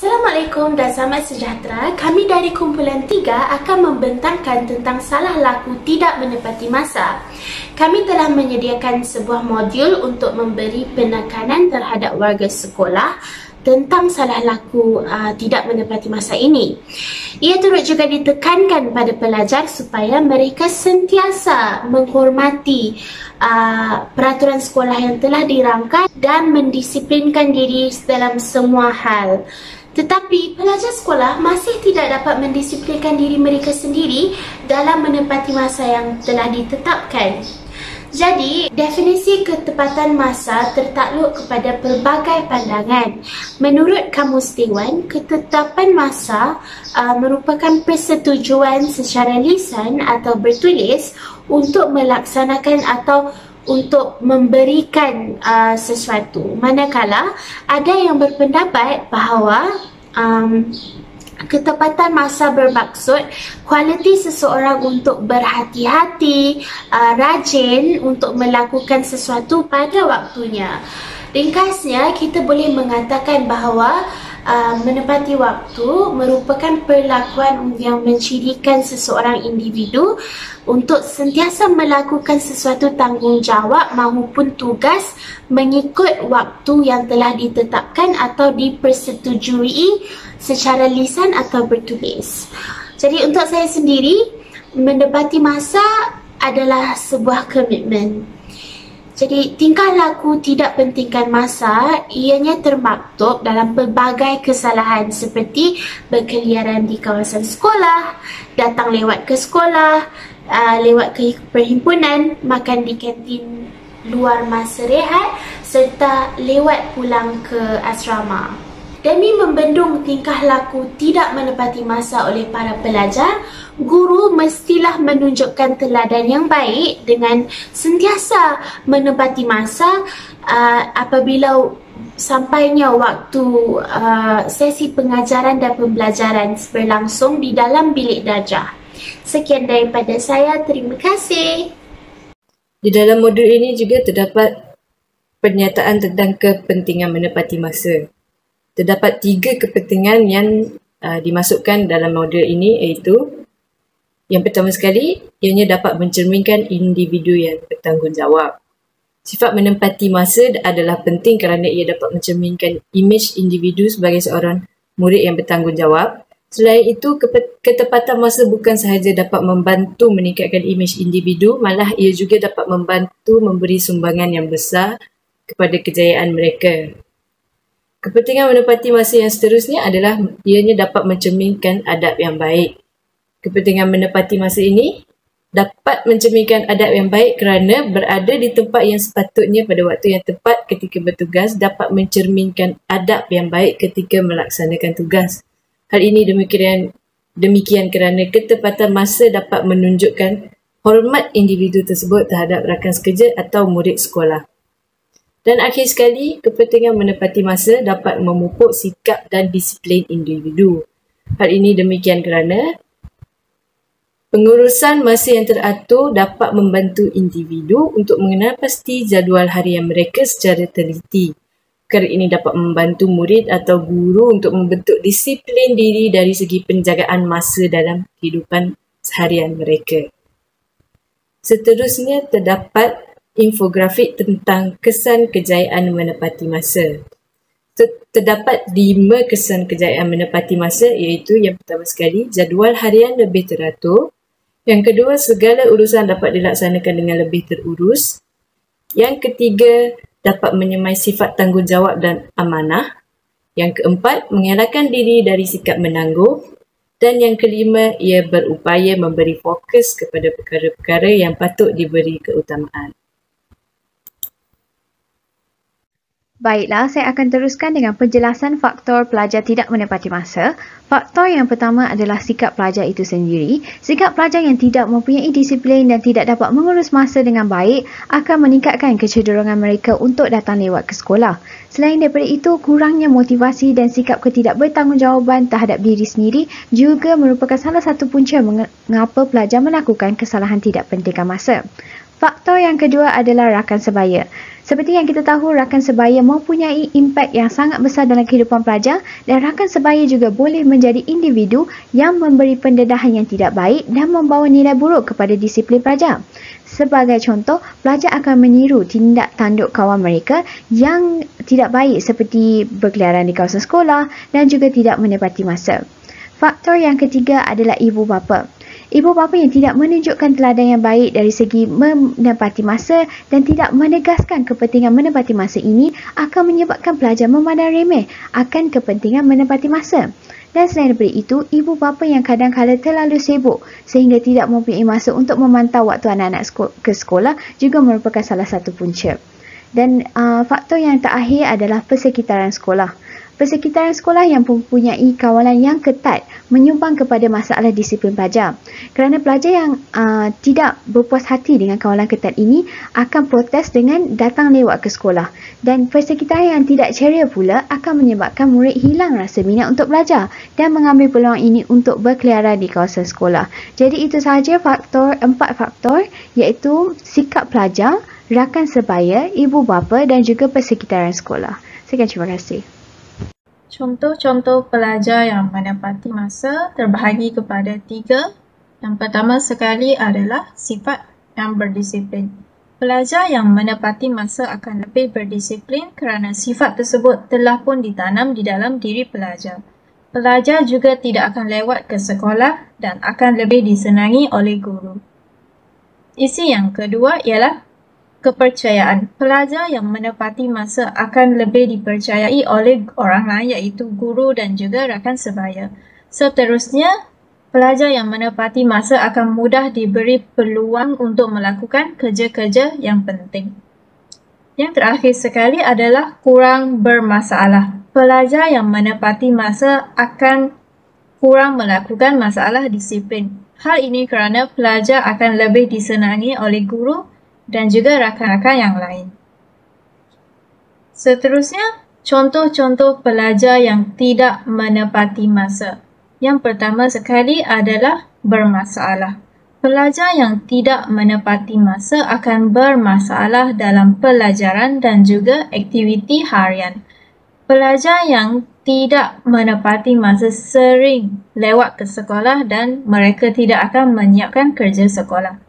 Assalamualaikum dan selamat sejahtera. Kami dari kumpulan 3 akan membentangkan tentang salah laku tidak menepati masa. Kami telah menyediakan sebuah modul untuk memberi penekanan terhadap warga sekolah tentang salah laku tidak menepati masa ini. Ia turut juga ditekankan pada pelajar supaya mereka sentiasa menghormati peraturan sekolah yang telah dirangka dan mendisiplinkan diri dalam semua hal. Tetapi pelajar sekolah masih tidak dapat mendisiplinkan diri mereka sendiri dalam menepati masa yang telah ditetapkan. Jadi, definisi ketepatan masa tertakluk kepada pelbagai pandangan. Menurut Kamus Dewan, ketetapan masa merupakan persetujuan secara lisan atau bertulis untuk melaksanakan atau untuk memberikan sesuatu. Manakala ada yang berpendapat bahawa ketepatan masa bermaksud kualiti seseorang untuk berhati-hati, rajin untuk melakukan sesuatu pada waktunya. Ringkasnya, kita boleh mengatakan bahawa menepati waktu merupakan perlakuan yang mencirikan seseorang individu untuk sentiasa melakukan sesuatu tanggungjawab maupun tugas mengikut waktu yang telah ditetapkan atau dipersetujui secara lisan atau bertulis. Jadi untuk saya sendiri, menepati masa adalah sebuah komitmen. Jadi, tingkah laku tidak pentingkan masa ianya termaktub dalam pelbagai kesalahan seperti berkeliaran di kawasan sekolah, datang lewat ke sekolah, lewat ke perhimpunan, makan di kantin luar masa rehat serta lewat pulang ke asrama. Demi membendung tingkah laku tidak menepati masa oleh para pelajar, guru mestilah menunjukkan teladan yang baik dengan sentiasa menepati masa apabila sampainya waktu sesi pengajaran dan pembelajaran berlangsung di dalam bilik darjah. Sekian daripada saya, terima kasih. Di dalam modul ini juga terdapat pernyataan tentang kepentingan menepati masa. Terdapat 3 kepentingan yang dimasukkan dalam modul ini, iaitu yang pertama sekali, ianya dapat mencerminkan individu yang bertanggungjawab. Sifat menepati masa adalah penting kerana ia dapat mencerminkan imej individu sebagai seorang murid yang bertanggungjawab. Selain itu, ketepatan masa bukan sahaja dapat membantu meningkatkan imej individu, malah ia juga dapat membantu memberi sumbangan yang besar kepada kejayaan mereka. Kepentingan menepati masa yang seterusnya adalah ianya dapat mencerminkan adab yang baik. Kepentingan menepati masa ini dapat mencerminkan adab yang baik kerana berada di tempat yang sepatutnya pada waktu yang tepat ketika bertugas dapat mencerminkan adab yang baik ketika melaksanakan tugas. Hal ini demikian kerana ketepatan masa dapat menunjukkan hormat individu tersebut terhadap rakan sekerja atau murid sekolah. Dan akhir sekali, kepentingan menepati masa dapat memupuk sikap dan disiplin individu. Hal ini demikian kerana pengurusan masa yang teratur dapat membantu individu untuk mengenal pasti jadual harian mereka secara teliti. Perkara ini dapat membantu murid atau guru untuk membentuk disiplin diri dari segi penjagaan masa dalam kehidupan seharian mereka. Seterusnya terdapat infografik tentang kesan kejayaan menepati masa. Terdapat 5 kesan kejayaan menepati masa, iaitu yang pertama sekali, jadual harian lebih teratur. Yang kedua, segala urusan dapat dilaksanakan dengan lebih terurus. Yang ketiga, dapat menyemai sifat tanggungjawab dan amanah. Yang keempat, mengelakkan diri dari sikap menangguh. Dan yang kelima, ia berupaya memberi fokus kepada perkara-perkara yang patut diberi keutamaan. Baiklah, saya akan teruskan dengan penjelasan faktor pelajar tidak menepati masa. Faktor yang pertama adalah sikap pelajar itu sendiri. Sikap pelajar yang tidak mempunyai disiplin dan tidak dapat mengurus masa dengan baik akan meningkatkan kecenderungan mereka untuk datang lewat ke sekolah. Selain daripada itu, kurangnya motivasi dan sikap ketidakbertanggungjawaban terhadap diri sendiri juga merupakan salah satu punca mengapa pelajar melakukan kesalahan tidak pentingkan masa. Faktor yang kedua adalah rakan sebaya. Seperti yang kita tahu, rakan sebaya mempunyai impak yang sangat besar dalam kehidupan pelajar dan rakan sebaya juga boleh menjadi individu yang memberi pendedahan yang tidak baik dan membawa nilai buruk kepada disiplin pelajar. Sebagai contoh, pelajar akan meniru tindak tanduk kawan mereka yang tidak baik seperti berkeliaran di kawasan sekolah dan juga tidak menepati masa. Faktor yang ketiga adalah ibu bapa. Ibu bapa yang tidak menunjukkan teladan yang baik dari segi menepati masa dan tidak menegaskan kepentingan menepati masa ini akan menyebabkan pelajar memandang remeh akan kepentingan menepati masa. Dan selain daripada itu, ibu bapa yang kadang-kadang terlalu sibuk sehingga tidak mempunyai masa untuk memantau waktu anak-anak ke sekolah juga merupakan salah satu punca. Dan faktor yang terakhir adalah persekitaran sekolah. Persekitaran sekolah yang mempunyai kawalan yang ketat menyumbang kepada masalah disiplin pelajar. Kerana pelajar yang tidak berpuas hati dengan kawalan ketat ini akan protes dengan datang lewat ke sekolah. Dan persekitaran yang tidak ceria pula akan menyebabkan murid hilang rasa minat untuk belajar dan mengambil peluang ini untuk berkeliaran di kawasan sekolah. Jadi itu sahaja empat faktor iaitu sikap pelajar, rakan sebaya, ibu bapa dan juga persekitaran sekolah. Sekian, terima kasih. Contoh-contoh pelajar yang menepati masa terbahagi kepada 3. Yang pertama sekali adalah sifat yang berdisiplin. Pelajar yang menepati masa akan lebih berdisiplin kerana sifat tersebut telah pun ditanam di dalam diri pelajar. Pelajar juga tidak akan lewat ke sekolah dan akan lebih disenangi oleh guru. Isi yang kedua ialah kepercayaan. Pelajar yang menepati masa akan lebih dipercayai oleh orang lain iaitu guru dan juga rakan sebaya. Seterusnya, pelajar yang menepati masa akan mudah diberi peluang untuk melakukan kerja-kerja yang penting. Yang terakhir sekali adalah kurang bermasalah. Pelajar yang menepati masa akan kurang melakukan masalah disiplin. Hal ini kerana pelajar akan lebih disenangi oleh guru dan juga rakan-rakan yang lain. Seterusnya, contoh-contoh pelajar yang tidak menepati masa. Yang pertama sekali adalah bermasalah. Pelajar yang tidak menepati masa akan bermasalah dalam pelajaran dan juga aktiviti harian. Pelajar yang tidak menepati masa sering lewat ke sekolah dan mereka tidak akan menyiapkan kerja sekolah.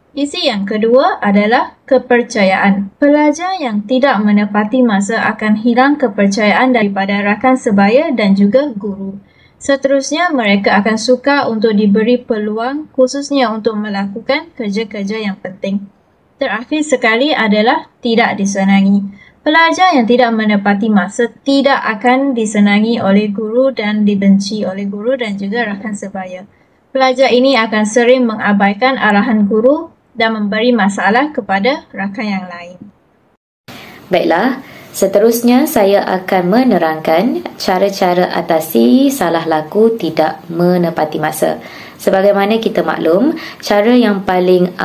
Isi yang kedua adalah kepercayaan. Pelajar yang tidak menepati masa akan hilang kepercayaan daripada rakan sebaya dan juga guru. Seterusnya, mereka akan suka untuk diberi peluang khususnya untuk melakukan kerja-kerja yang penting. Terakhir sekali adalah tidak disenangi. Pelajar yang tidak menepati masa tidak akan disenangi oleh guru dan dibenci oleh guru dan juga rakan sebaya. Pelajar ini akan sering mengabaikan arahan guru dan memberi masalah kepada rakan yang lain. Baiklah, seterusnya saya akan menerangkan cara-cara atasi salah laku tidak menepati masa. Sebagaimana kita maklum, cara yang paling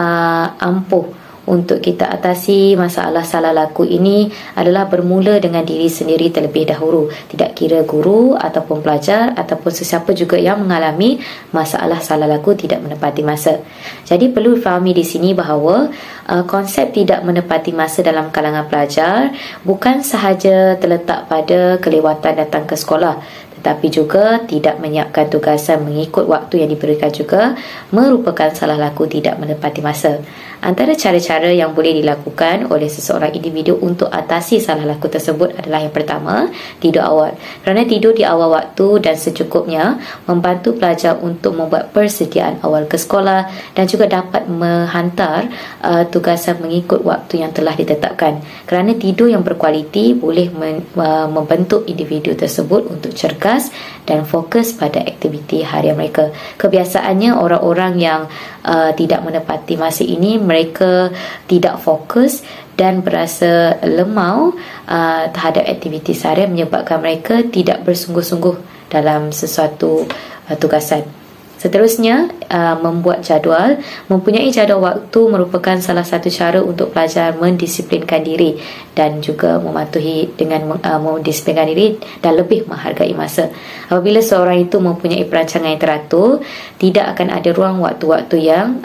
ampuh untuk kita atasi masalah salah laku ini adalah bermula dengan diri sendiri terlebih dahulu. Tidak kira guru ataupun pelajar ataupun sesiapa juga yang mengalami masalah salah laku tidak menepati masa. Jadi perlu difahami di sini bahawa konsep tidak menepati masa dalam kalangan pelajar bukan sahaja terletak pada kelewatan datang ke sekolah, tetapi juga tidak menyiapkan tugasan mengikut waktu yang diberikan juga merupakan salah laku tidak menepati masa. Antara cara-cara yang boleh dilakukan oleh seseorang individu untuk atasi salah laku tersebut adalah yang pertama, tidur awal. Kerana tidur di awal waktu dan secukupnya membantu pelajar untuk membuat persediaan awal ke sekolah dan juga dapat menghantar tugasan mengikut waktu yang telah ditetapkan. Kerana tidur yang berkualiti boleh membentuk individu tersebut untuk cergas dan fokus pada aktiviti harian mereka. Kebiasaannya orang-orang yang tidak menepati masa ini, mereka tidak fokus dan berasa lemau terhadap aktiviti seharian, menyebabkan mereka tidak bersungguh-sungguh dalam sesuatu tugasan. Seterusnya, membuat jadual. Mempunyai jadual waktu merupakan salah satu cara untuk pelajar mendisiplinkan diri dan juga mematuhi dengan mendisiplinkan diri dan lebih menghargai masa. Apabila seorang itu mempunyai perancangan yang teratur, tidak akan ada ruang waktu-waktu yang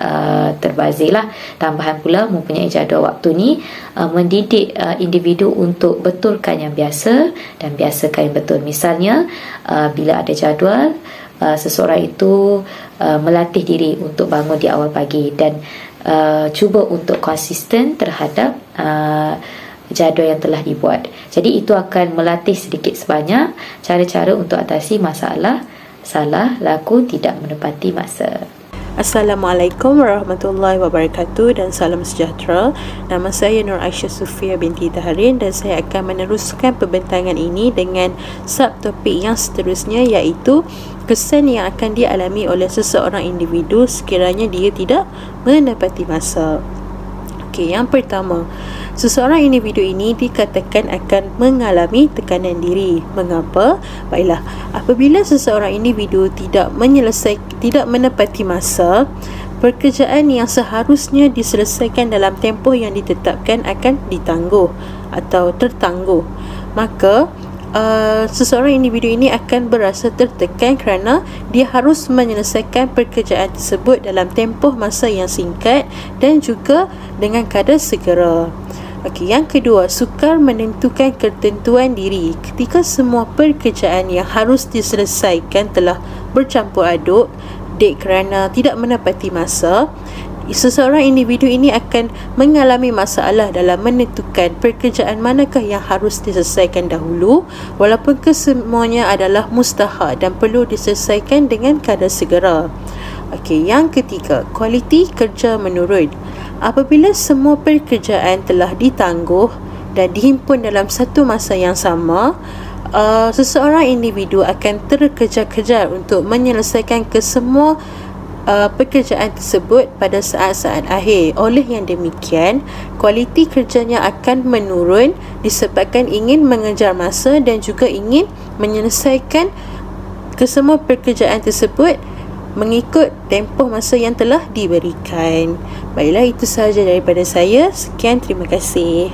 terbazir lah. Tambahan pula, mempunyai jadual waktu ni mendidik individu untuk betulkan yang biasa dan biasakan yang betul. Misalnya, bila ada jadual, seseorang itu melatih diri untuk bangun di awal pagi dan cuba untuk konsisten terhadap jadual yang telah dibuat. Jadi itu akan melatih sedikit sebanyak cara-cara untuk atasi masalah salah laku tidak menepati masa. Assalamualaikum warahmatullahi wabarakatuh dan salam sejahtera. Nama saya Nur Aisyah Sufia binti Taharin dan saya akan meneruskan pembentangan ini dengan subtopik yang seterusnya, iaitu kesan yang akan dialami oleh seseorang individu sekiranya dia tidak menepati masa. Okey, yang pertama, seseorang individu ini dikatakan akan mengalami tekanan diri. Mengapa? Baiklah, apabila seseorang individu tidak menepati masa, pekerjaan yang seharusnya diselesaikan dalam tempoh yang ditetapkan akan ditangguh atau tertangguh. Maka seseorang individu ini akan berasa tertekan kerana dia harus menyelesaikan pekerjaan tersebut dalam tempoh masa yang singkat dan juga dengan kadar segera. Okey, yang kedua, sukar menentukan ketentuan diri. Ketika semua pekerjaan yang harus diselesaikan telah bercampur aduk kerana tidak menepati masa, seseorang individu ini akan mengalami masalah dalam menentukan pekerjaan manakah yang harus diselesaikan dahulu, walaupun kesemuanya adalah mustahak dan perlu diselesaikan dengan kadar segera. Okey, yang ketiga, kualiti kerja menurun. Apabila semua pekerjaan telah ditangguh dan dihimpun dalam satu masa yang sama, seseorang individu akan terkejar-kejar untuk menyelesaikan kesemua pekerjaan tersebut pada saat-saat akhir. Oleh yang demikian, kualiti kerjanya akan menurun disebabkan ingin mengejar masa dan juga ingin menyelesaikan kesemua pekerjaan tersebut mengikut tempoh masa yang telah diberikan. Baiklah, itu sahaja daripada saya. Sekian, terima kasih.